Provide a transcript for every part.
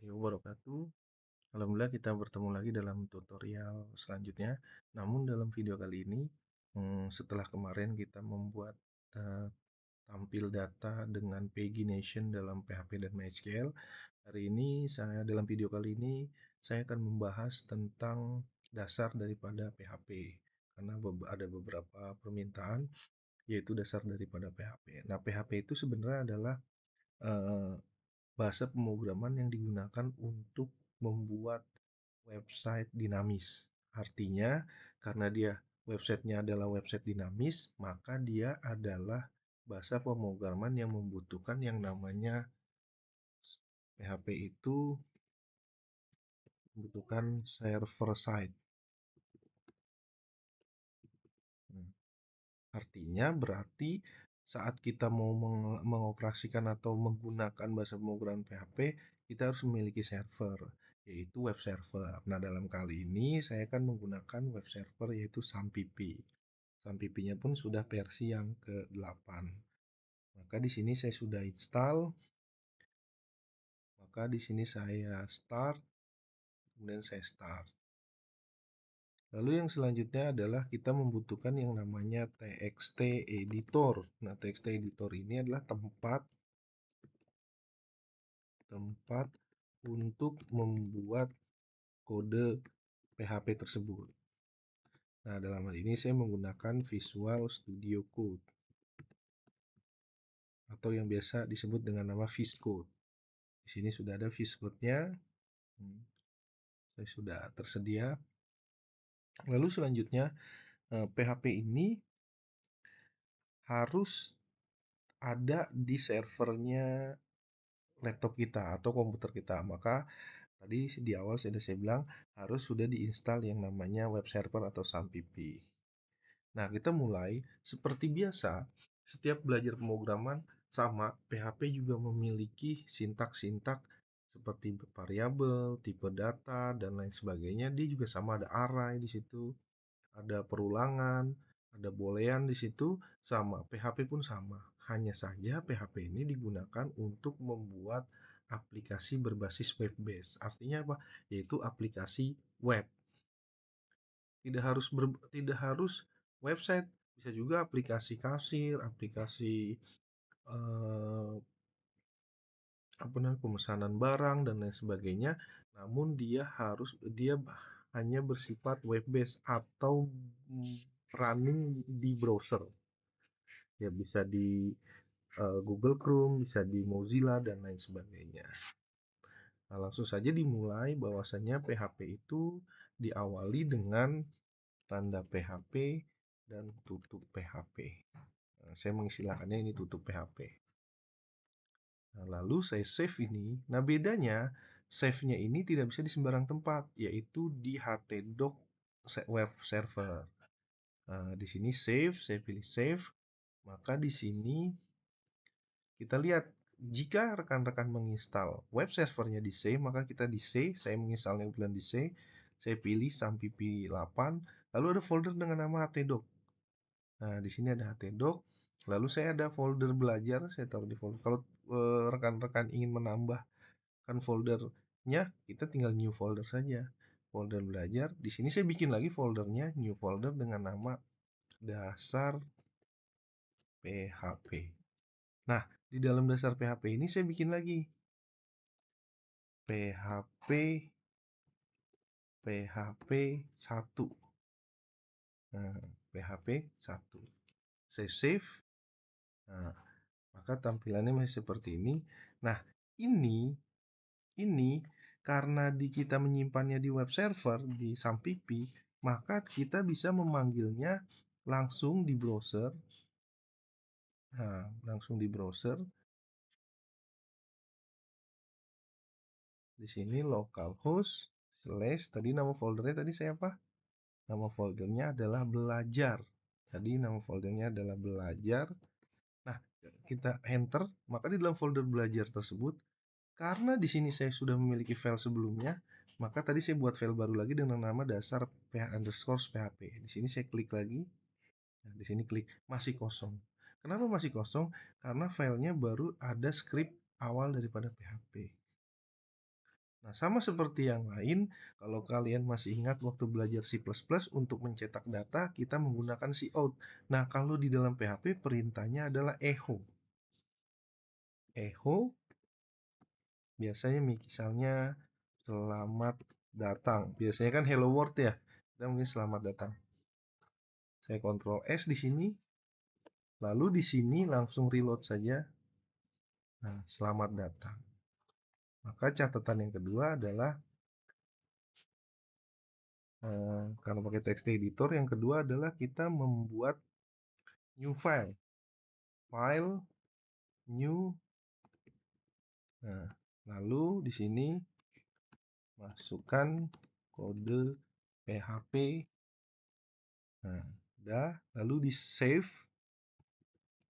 warahmatullahi wabarakatuh. Alhamdulillah kita bertemu lagi dalam tutorial selanjutnya. Namun dalam video kali ini, setelah kemarin kita membuat tampil data dengan pagination dalam PHP dan MySQL, hari ini dalam video kali ini saya akan membahas tentang dasar daripada PHP karena ada beberapa permintaan yaitu dasar daripada PHP. Nah, PHP itu sebenarnya adalah eh, bahasa pemrograman yang digunakan untuk membuat website dinamis. Artinya, karena dia websitenya adalah website dinamis, maka dia adalah bahasa pemrograman yang membutuhkan yang namanya PHP itu membutuhkan server side. Artinya berarti saat kita mau mengoperasikan atau menggunakan bahasa pemrograman PHP, kita harus memiliki server, yaitu web server. Nah, dalam kali ini saya akan menggunakan web server yaitu SAMPP. SAMPP-nya pun sudah versi yang ke-8. Maka di sini saya sudah install. Maka di sini saya start, kemudian saya start. Lalu yang selanjutnya adalah kita membutuhkan yang namanya txt editor. Nah, txt editor ini adalah tempat untuk membuat kode PHP tersebut. Nah, dalam hal ini saya menggunakan Visual Studio Code atau yang biasa disebut dengan nama VSCode. Di sini sudah ada VSCode-nya. Saya sudah tersedia. Lalu selanjutnya PHP ini harus ada di servernya laptop kita atau komputer kita. Maka tadi di awal saya bilang harus sudah diinstal yang namanya web server atau SAMPP. Nah, kita mulai seperti biasa. Setiap belajar pemrograman sama, PHP juga memiliki sintak-sintak seperti variabel, tipe data, dan lain sebagainya. Dia juga sama, ada array di situ, ada perulangan, ada boolean di situ, sama. PHP pun sama. Hanya saja PHP ini digunakan untuk membuat aplikasi berbasis web base. Artinya apa? Yaitu aplikasi web. Tidak harus website, bisa juga aplikasi kasir, aplikasi eh, pemesanan barang dan lain sebagainya. Namun dia hanya bersifat web based atau running di browser. Ya, bisa di Google Chrome, bisa di Mozilla dan lain sebagainya. Nah, langsung saja dimulai bahwasanya PHP itu diawali dengan tanda PHP dan tutup PHP. Nah, saya mengistilahkannya ini tutup PHP. Nah, lalu saya save ini. Nah, bedanya save-nya ini tidak bisa di sembarang tempat, yaitu di htdoc web server. Nah, di sini save, saya pilih save. Maka di sini kita lihat jika rekan-rekan menginstal web servernya di C, maka kita di C, saya menginstalnya kebetulan di C, saya pilih SAMPP 8, lalu ada folder dengan nama htdoc. Nah, di sini ada htdoc, lalu saya ada folder belajar, saya taruh di folder. Kalau rekan-rekan ingin menambahkan foldernya, kita tinggal new folder saja. Folder belajar, di sini saya bikin lagi foldernya, new folder dengan nama dasar PHP. Nah, di dalam dasar PHP ini saya bikin lagi PHP 1. Nah, PHP 1. Saya save. Nah, maka tampilannya masih seperti ini. Nah, ini karena kita menyimpannya di web server di SAMPP, maka kita bisa memanggilnya langsung di browser. Nah, langsung di browser. Di sini localhost / tadi nama foldernya tadi saya apa? Nama foldernya adalah belajar. Tadi nama foldernya adalah belajar. Nah, kita enter, maka di dalam folder belajar tersebut, karena di sini saya sudah memiliki file sebelumnya, maka tadi saya buat file baru lagi dengan nama dasar php. Di sini saya klik lagi. Nah, di sini klik masih kosong. Kenapa masih kosong? Karena filenya baru ada script awal daripada PHP. Nah, sama seperti yang lain, kalau kalian masih ingat waktu belajar C++, untuk mencetak data, kita menggunakan cout. Nah, kalau di dalam PHP, perintahnya adalah echo. Echo, biasanya misalnya, selamat datang. Biasanya kan hello world ya. Kita mungkin selamat datang. Saya Ctrl S di sini. Lalu di sini langsung reload saja. Nah, selamat datang. Maka catatan yang kedua adalah kalau pakai text editor, yang kedua adalah kita membuat new file. File, new. Nah, lalu di sini masukkan kode PHP. Nah, udah. Lalu di save.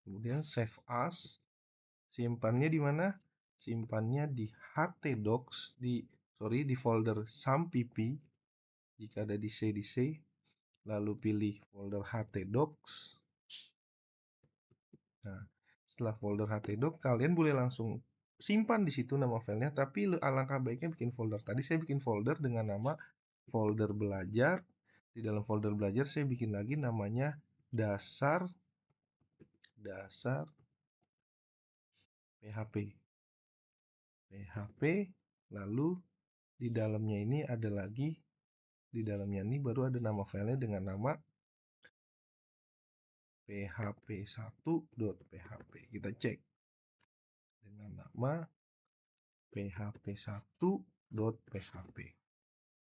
Kemudian save as. Simpannya di mana? Simpannya di htdocs, di folder sampp. Jika ada di C, lalu pilih folder htdocs. Nah, setelah folder htdoc, kalian boleh langsung simpan di situ nama filenya, tapi alangkah baiknya bikin folder. Tadi saya bikin folder dengan nama folder belajar. Di dalam folder belajar saya bikin lagi namanya dasar PHP. Lalu di dalamnya ini ada lagi, di dalamnya ini baru ada nama filenya dengan nama php1.php. Kita cek dengan nama php1.php.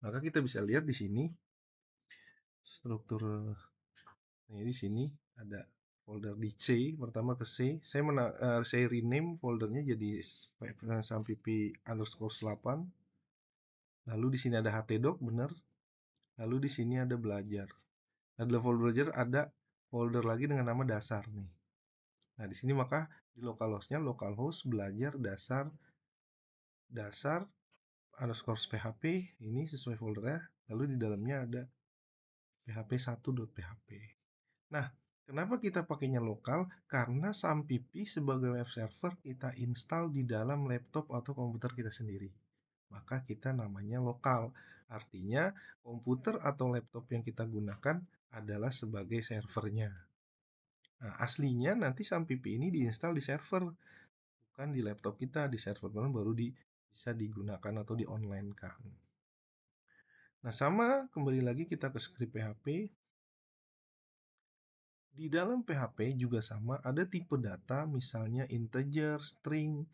Maka kita bisa lihat di sini struktur. Nah, di sini ada folder di C, pertama ke C. Saya rename foldernya jadi sampp_8. Lalu di sini ada htdoc, benar. Lalu di sini ada belajar. Nah, dalam folder belajar ada folder lagi dengan nama dasar nih. Nah, di sini maka di localhostnya localhost belajar dasar underscore php, ini sesuai foldernya. Lalu di dalamnya ada php1.php. Nah, kenapa kita pakainya lokal? Karena sampp sebagai web server kita install di dalam laptop atau komputer kita sendiri. Maka kita namanya lokal. Artinya komputer atau laptop yang kita gunakan adalah sebagai servernya. Nah, aslinya nanti sampp ini diinstal di server, bukan di laptop kita. Di server baru bisa digunakan atau di online kan. Nah, sama kembali lagi kita ke script PHP. Di dalam PHP juga sama, ada tipe data, misalnya integer, string,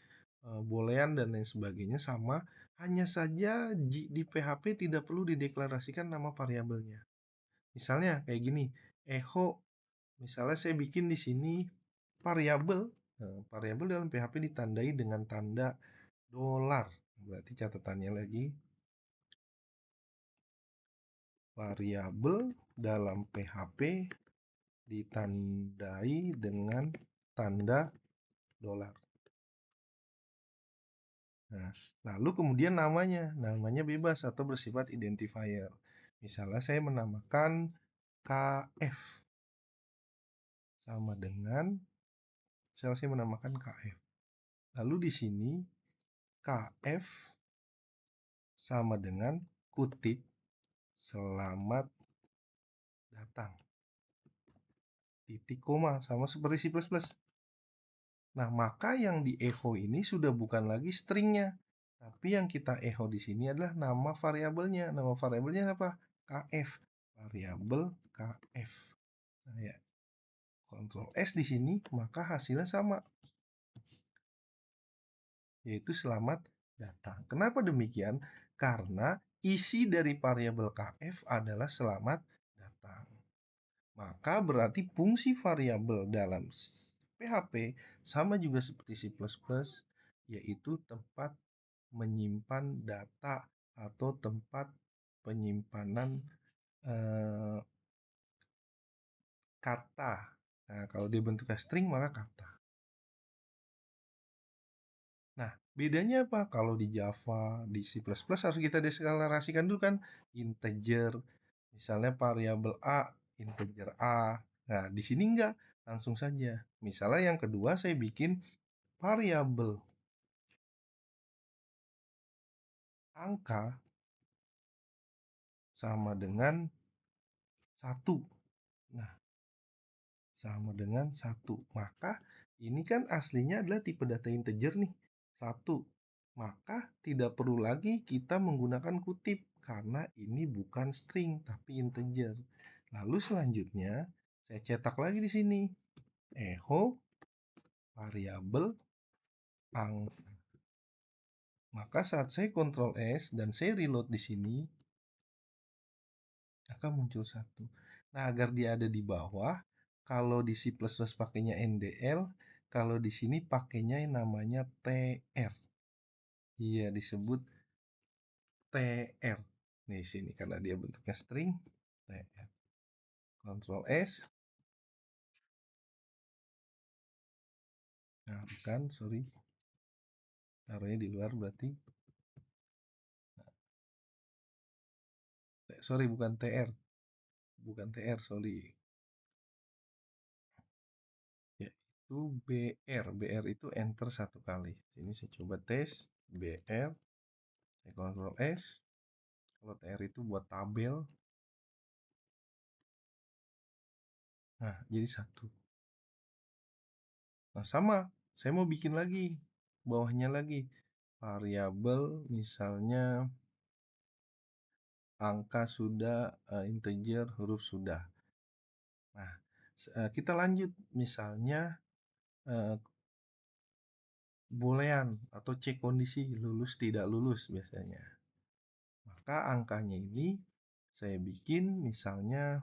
boolean, dan lain sebagainya sama. Hanya saja di PHP tidak perlu dideklarasikan nama variabelnya. Misalnya kayak gini, echo. Misalnya saya bikin di sini variabel. Variabel dalam PHP ditandai dengan tanda dolar. Berarti catatannya lagi, variabel dalam PHP ditandai dengan tanda dolar. Nah, lalu kemudian namanya bebas atau bersifat identifier. Misalnya saya menamakan KF sama dengan, saya menamakan KF. Lalu di sini KF sama dengan kutip selamat datang. Titik koma sama seperti C++. Nah, maka yang di echo ini sudah bukan lagi stringnya, tapi yang kita echo di sini adalah nama variabelnya. Nama variabelnya apa? KF. Variabel KF. Nah, ya. Ctrl S di sini, maka hasilnya sama, yaitu selamat datang. Kenapa demikian? Karena isi dari variabel KF adalah selamat datang. Maka berarti fungsi variabel dalam PHP sama juga seperti C++, yaitu tempat menyimpan data atau tempat penyimpanan kata. Nah, kalau dia bentuknya string maka kata. Nah, bedanya apa? Kalau di Java, di C++ harus kita deklarasikan dulu kan integer. Misalnya variabel A, integer A. Nah, di sini enggak, langsung saja. Misalnya yang kedua saya bikin variabel angka sama dengan 1. Nah, sama dengan 1. Maka ini kan aslinya adalah tipe data integer nih, 1. Maka tidak perlu lagi kita menggunakan kutip karena ini bukan string tapi integer. Lalu selanjutnya saya cetak lagi di sini. Echo variabel angka. Maka saat saya Ctrl S dan saya reload di sini, akan muncul 1. Nah, agar dia ada di bawah, kalau di C++ pakainya NDL, kalau di sini pakainya yang namanya TR. Iya, disebut TR. Di sini karena dia bentuknya string, TR. Ctrl S. Nah, bukan, sorry. Taruhnya di luar berarti. Sorry, bukan TR. Bukan TR, sorry. Yaitu BR. BR itu enter 1 kali. Ini saya coba tes. BR. Saya Ctrl S. Kalau TR itu buat tabel. Nah, jadi 1. Nah, sama. Saya mau bikin lagi. Bawahnya lagi. Variabel misalnya angka sudah, integer, huruf sudah. Nah, kita lanjut. Misalnya boolean atau cek kondisi lulus tidak lulus biasanya. Maka angkanya ini saya bikin misalnya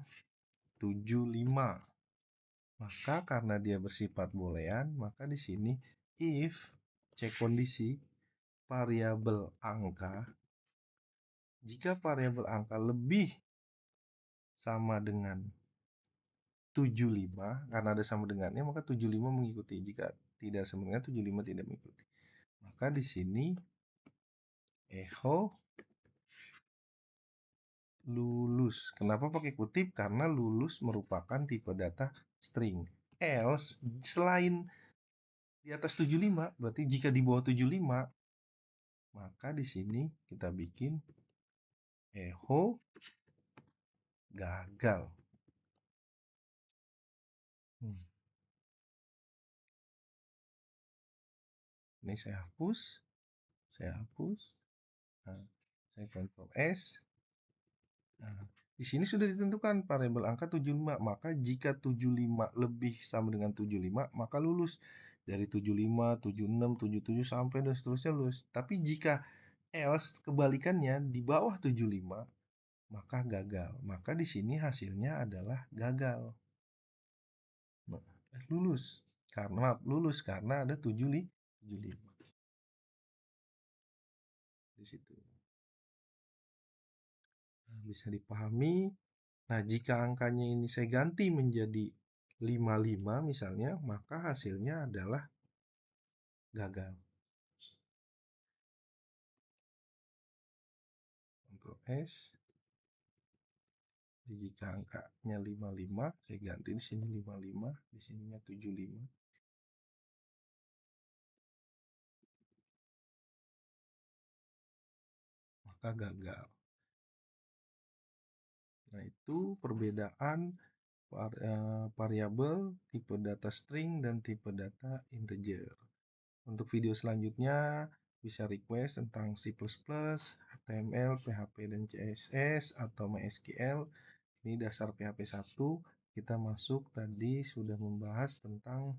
75. Maka karena dia bersifat boolean, maka di sini if cek kondisi variabel angka, jika variabel angka lebih sama dengan 75, karena ada sama dengannya maka 75 mengikuti. Jika tidak sama dengan 75 tidak mengikuti. Maka di sini echo lulus. Kenapa pakai kutip? Karena lulus merupakan tipe data string. Else selain di atas 75, berarti jika di bawah 75, maka di sini kita bikin echo gagal. Ini saya hapus. Nah, saya Ctrl S. Nah, di sini sudah ditentukan variabel angka 75. Maka jika 75 lebih sama dengan 75, maka lulus. Dari 75, 76, 77 sampai dan seterusnya lulus. Tapi jika else kebalikannya di bawah 75, maka gagal. Maka di sini hasilnya adalah gagal. Lulus. Lulus karena ada 75 di situ. Nah, bisa dipahami. Nah, jika angkanya ini saya ganti menjadi 55 misalnya, maka hasilnya adalah gagal. Ctrl S. Jika angkanya 55, saya ganti di sini 55, di sininya 75. Maka gagal. Nah, itu perbedaan variabel, tipe data string, dan tipe data integer. Untuk video selanjutnya bisa request tentang C++, HTML, PHP, dan CSS, atau MySQL. Ini dasar PHP 1. Kita masuk tadi sudah membahas tentang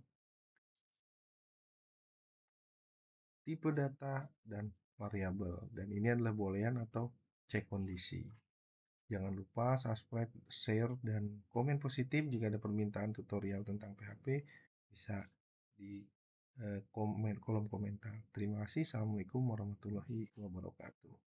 tipe data dan variabel. Dan ini adalah boolean atau cek kondisi. Jangan lupa subscribe, share, dan komen positif. Jika ada permintaan tutorial tentang PHP, bisa di kolom komentar. Terima kasih. Assalamualaikum warahmatullahi wabarakatuh.